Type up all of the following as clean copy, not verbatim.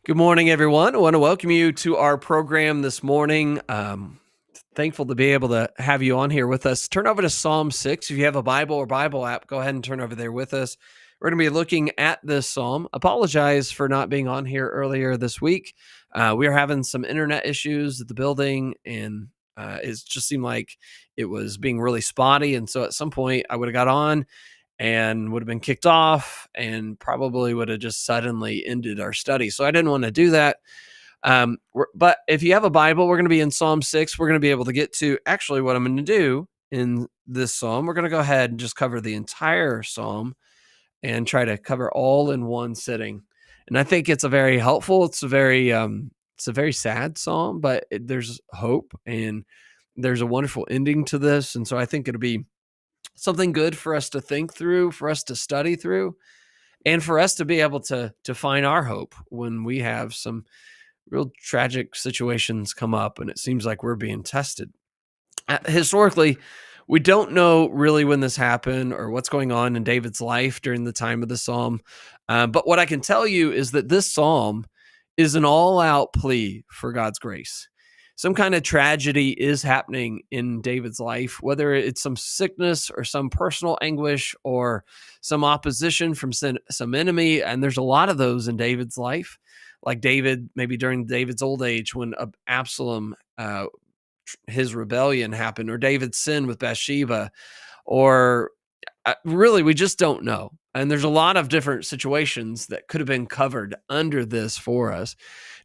Good morning, everyone. I want to welcome you to our program this morning. Thankful to be able to have you on here with us. Turn over to Psalm 6. If you have a Bible or Bible app, go ahead and turn over there with us. We're going to be looking at this psalm. Apologize for not being on here earlier this week. We are having some internet issues at the building, and it just seemed like it was being really spotty. And so at some point, I would have got on and would have been kicked off and probably would have just suddenly ended our study. So I didn't want to do that. But if you have a Bible, we're going to be in Psalm 6. We're going to be able to get to actually what I'm going to do in this psalm. We're going to go ahead and just cover the entire psalm and try to cover all in one sitting. And I think it's a very helpful, it's a very sad psalm, but there's hope and there's a wonderful ending to this. And so I think it'll be something good for us to think through, for us to study through, and for us to be able to find our hope when we have some real tragic situations come up and it seems like we're being tested. Historically, we don't know really when this happened or what's going on in David's life during the time of the psalm. But what I can tell you is that this psalm is an all-out plea for God's grace. Some kind of tragedy is happening in David's life, whether it's some sickness or some personal anguish or some opposition from some enemy. And there's a lot of those in David's life, like David, maybe during David's old age when Absalom, his rebellion happened, or David's sin with Bathsheba, or really, we just don't know. And there's a lot of different situations that could have been covered under this for us.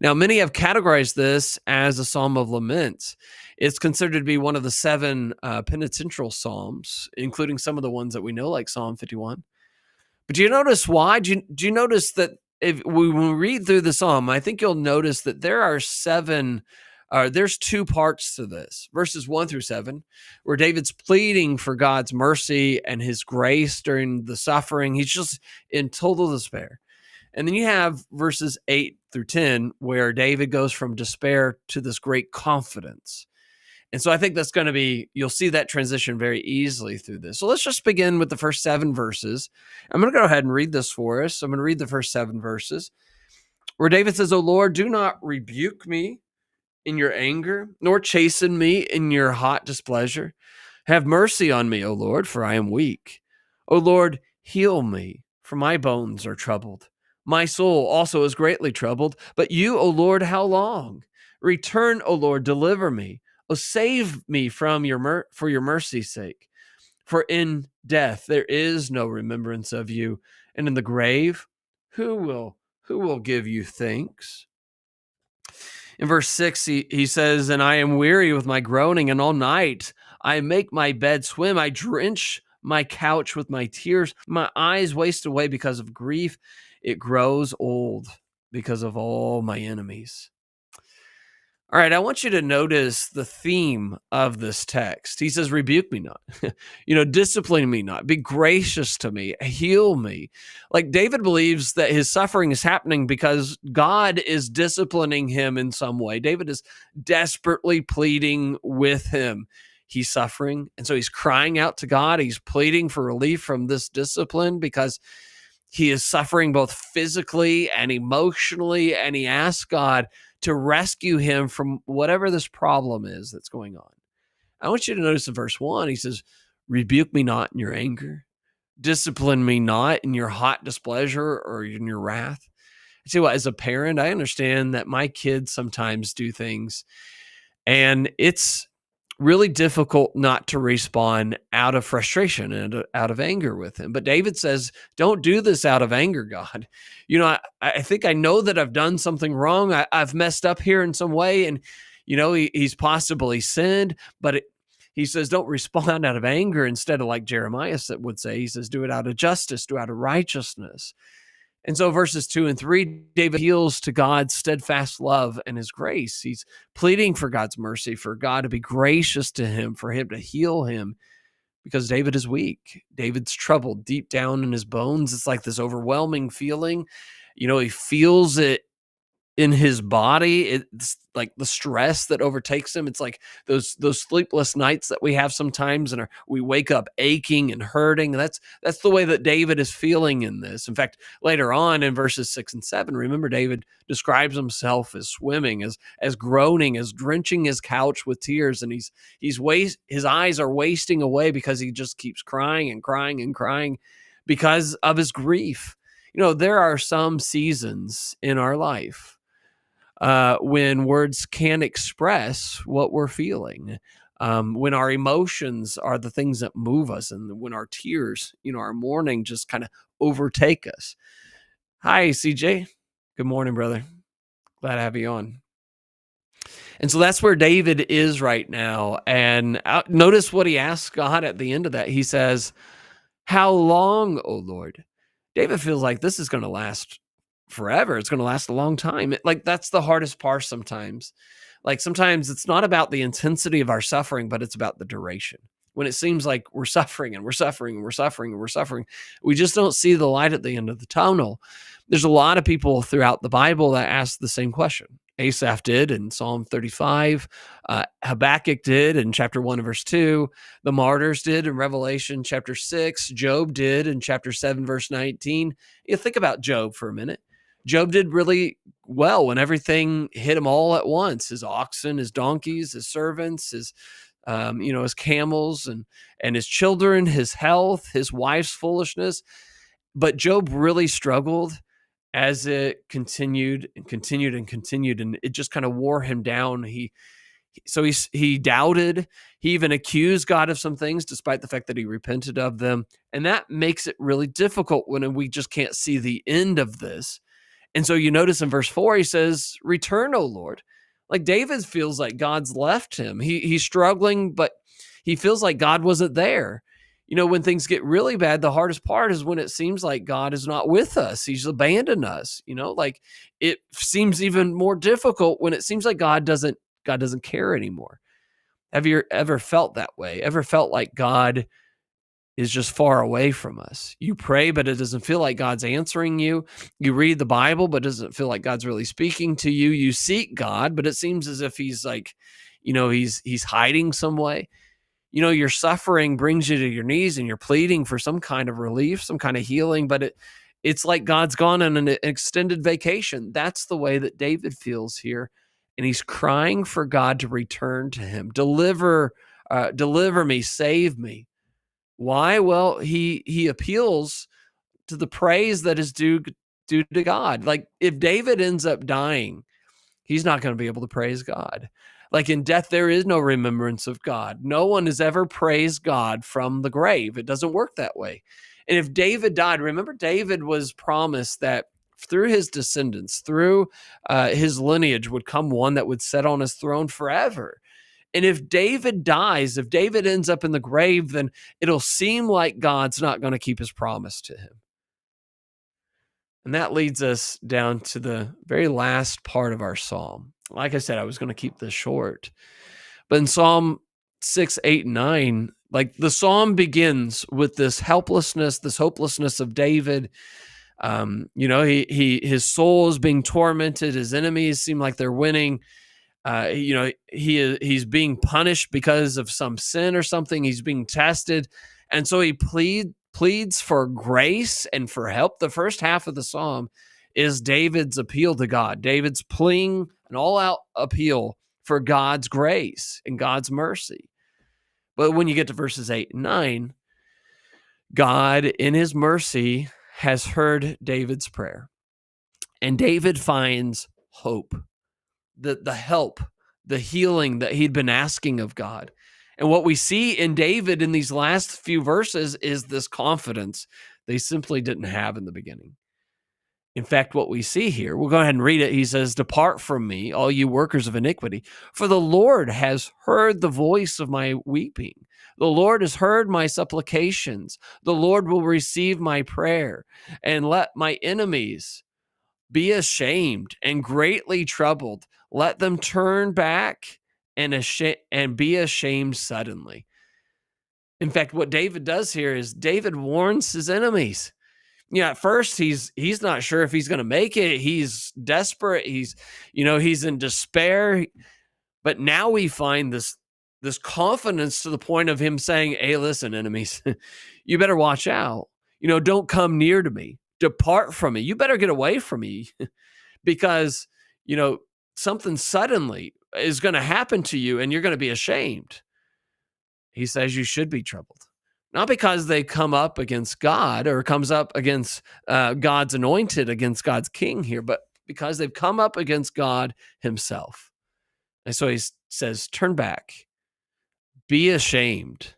Now, many have categorized this as a psalm of lament. It's considered to be one of the seven penitential psalms, including some of the ones that we know, like Psalm 51. But do you notice why? Do you notice that when we read through the psalm, I think you'll notice that there are there's two parts to this, verses 1-7, where David's pleading for God's mercy and his grace during the suffering. He's just in total despair. And then you have verses 8-10, where David goes from despair to this great confidence. And so I think that's going to be, you'll see that transition very easily through this. So let's just begin with the first 7 verses. I'm going to go ahead and read this for us. I'm going to read the first 7 verses, where David says, "O Lord, do not rebuke me in your anger, nor chasten me in your hot displeasure. Have mercy on me, O Lord, for I am weak. O Lord, heal me, for my bones are troubled. My soul also is greatly troubled. But you, O Lord, how long? Return, O Lord, deliver me. O save me from for your mercy's sake. For in death there is no remembrance of you, and in the grave, who will give you thanks?" In verse 6, he says, "And I am weary with my groaning, and all night I make my bed swim. I drench my couch with my tears. My eyes waste away because of grief. It grows old because of all my enemies." All right, I want you to notice the theme of this text. He says, "Rebuke me not, discipline me not, be gracious to me, heal me." Like David believes that his suffering is happening because God is disciplining him in some way. David is desperately pleading with him. He's suffering, and so he's crying out to God. He's pleading for relief from this discipline because he is suffering both physically and emotionally, and he asks God to rescue him from whatever this problem is that's going on. I want you to notice in verse 1, he says, "Rebuke me not in your anger. Discipline me not in your hot displeasure or in your wrath." I tell you what, as a parent, I understand that my kids sometimes do things, and it's really difficult not to respond out of frustration and out of anger with him. But David says, don't do this out of anger, God. I think I know that I've done something wrong. I've messed up here in some way. And, he's possibly sinned, but he says, don't respond out of anger. Instead of like Jeremiah would say, he says, do it out of justice, do it out of righteousness. And so verses 2 and 3, David appeals to God's steadfast love and his grace. He's pleading for God's mercy, for God to be gracious to him, for him to heal him, because David is weak. David's troubled deep down in his bones. It's like this overwhelming feeling. He feels it in his body. It's like the stress that overtakes him. It's like those sleepless nights that we have sometimes, and we wake up aching and hurting. That's the way that David is feeling in this. In fact, later on in verses 6 and 7, remember David describes himself as swimming, as groaning, as drenching his couch with tears, and his eyes are wasting away because he just keeps crying and crying and crying because of his grief. There are some seasons in our life when words can't express what we're feeling, when our emotions are the things that move us, and when our tears, our mourning just kind of overtake us. Hi, CJ. Good morning, brother. Glad to have you on. And so that's where David is right now. And notice what he asks God at the end of that. He says, "How long, O Lord?" David feels like this is going to last forever. It's going to last a long time. That's the hardest part sometimes. Like sometimes it's not about the intensity of our suffering, but it's about the duration. When it seems like we're suffering and we're suffering and we're suffering and we're suffering, we just don't see the light at the end of the tunnel. There's a lot of people throughout the Bible that ask the same question. Asaph did in Psalm 35. Habakkuk did in chapter 1 verse 2. The martyrs did in Revelation chapter 6. Job did in chapter 7 verse 19. You think about Job for a minute. Job did really well when everything hit him all at once. His oxen, his donkeys, his servants, his camels and his children, his health, his wife's foolishness. But Job really struggled as it continued and continued and continued, and it just kind of wore him down. He doubted. He even accused God of some things, despite the fact that he repented of them. And that makes it really difficult when we just can't see the end of this. And so you notice in verse 4, he says, "Return, O Lord." Like David feels like God's left him. He's struggling, but he feels like God wasn't there. When things get really bad, the hardest part is when it seems like God is not with us. He's abandoned us. Like it seems even more difficult when it seems like God doesn't care anymore. Have you ever felt that way? Ever felt like God is just far away from us? You pray, but it doesn't feel like God's answering you. You read the Bible, but it doesn't feel like God's really speaking to you. You seek God, but it seems as if he's like, he's hiding some way. Your suffering brings you to your knees and you're pleading for some kind of relief, some kind of healing, but it's like God's gone on an extended vacation. That's the way that David feels here. And he's crying for God to return to him. Deliver me, save me. Why? Well, he appeals to the praise that is due to God. Like if David ends up dying, he's not going to be able to praise God. Like in death, there is no remembrance of God. No one has ever praised God from the grave. It doesn't work that way. And if David died, remember David was promised that through his descendants, through his lineage would come one that would sit on his throne forever. And if David dies, if David ends up in the grave, then it'll seem like God's not going to keep his promise to him. And that leads us down to the very last part of our psalm. Like I said, I was going to keep this short. But in Psalm 6, 8, and 9, like the psalm begins with this helplessness, this hopelessness of David. His soul is being tormented. His enemies seem like they're winning. He's being punished because of some sin or something. He's being tested. And so he pleads for grace and for help. The first half of the psalm is David's appeal to God. David's pleading an all-out appeal for God's grace and God's mercy. But when you get to verses 8 and 9, God, in his mercy, has heard David's prayer. And David finds hope, the help, the healing that he'd been asking of God. And what we see in David in these last few verses is this confidence they simply didn't have in the beginning. In fact, what we see here, we'll go ahead and read it. He says, "Depart from me, all you workers of iniquity, for the Lord has heard the voice of my weeping. The Lord has heard my supplications. The Lord will receive my prayer, and let my enemies be ashamed and greatly troubled. Let them turn back and be ashamed suddenly." In fact, what David does here is David warns his enemies. At first he's not sure if he's going to make it. He's desperate. He's in despair. But now we find this confidence to the point of him saying, "Hey, listen, enemies, you better watch out. Don't come near to me. Depart from me. You better get away from me because, you know, something suddenly is going to happen to you and you're going to be ashamed." He says you should be troubled. Not because they come up against God or comes up against God's anointed, against God's king here, but because they've come up against God himself. And so he says, turn back, be ashamed.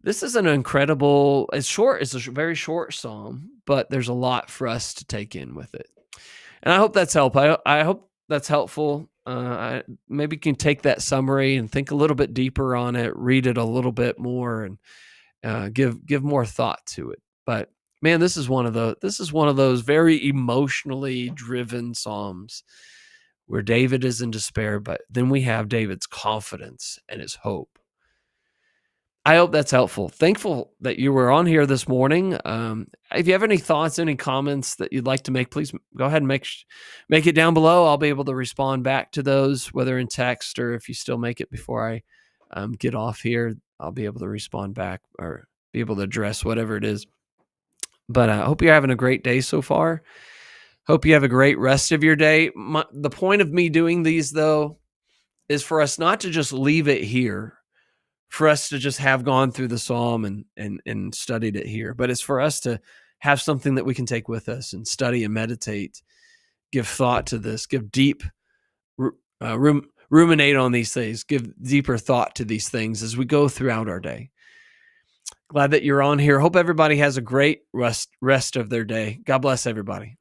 This is an incredible, it's short, it's a very short psalm, but there's a lot for us to take in with it. And I hope that's helpful. I hope that's helpful. Maybe you can take that summary and think a little bit deeper on it, read it a little bit more, and give more thought to it. But man, this is one of those very emotionally driven psalms where David is in despair, but then we have David's confidence and his hope. I hope that's helpful. Thankful that you were on here this morning. If you have any thoughts, any comments that you'd like to make, please go ahead and make it down below. I'll be able to respond back to those, whether in text or if you still make it before I get off here, I'll be able to respond back or be able to address whatever it is. But I hope you're having a great day so far. Hope you have a great rest of your day. The point of me doing these, though, is for us not to just leave it here, for us to just have gone through the psalm and studied it here, but it's for us to have something that we can take with us and study and meditate, give thought to this, give deep, ruminate on these things, give deeper thought to these things as we go throughout our day. Glad that you're on here. Hope everybody has a great rest of their day. God bless everybody.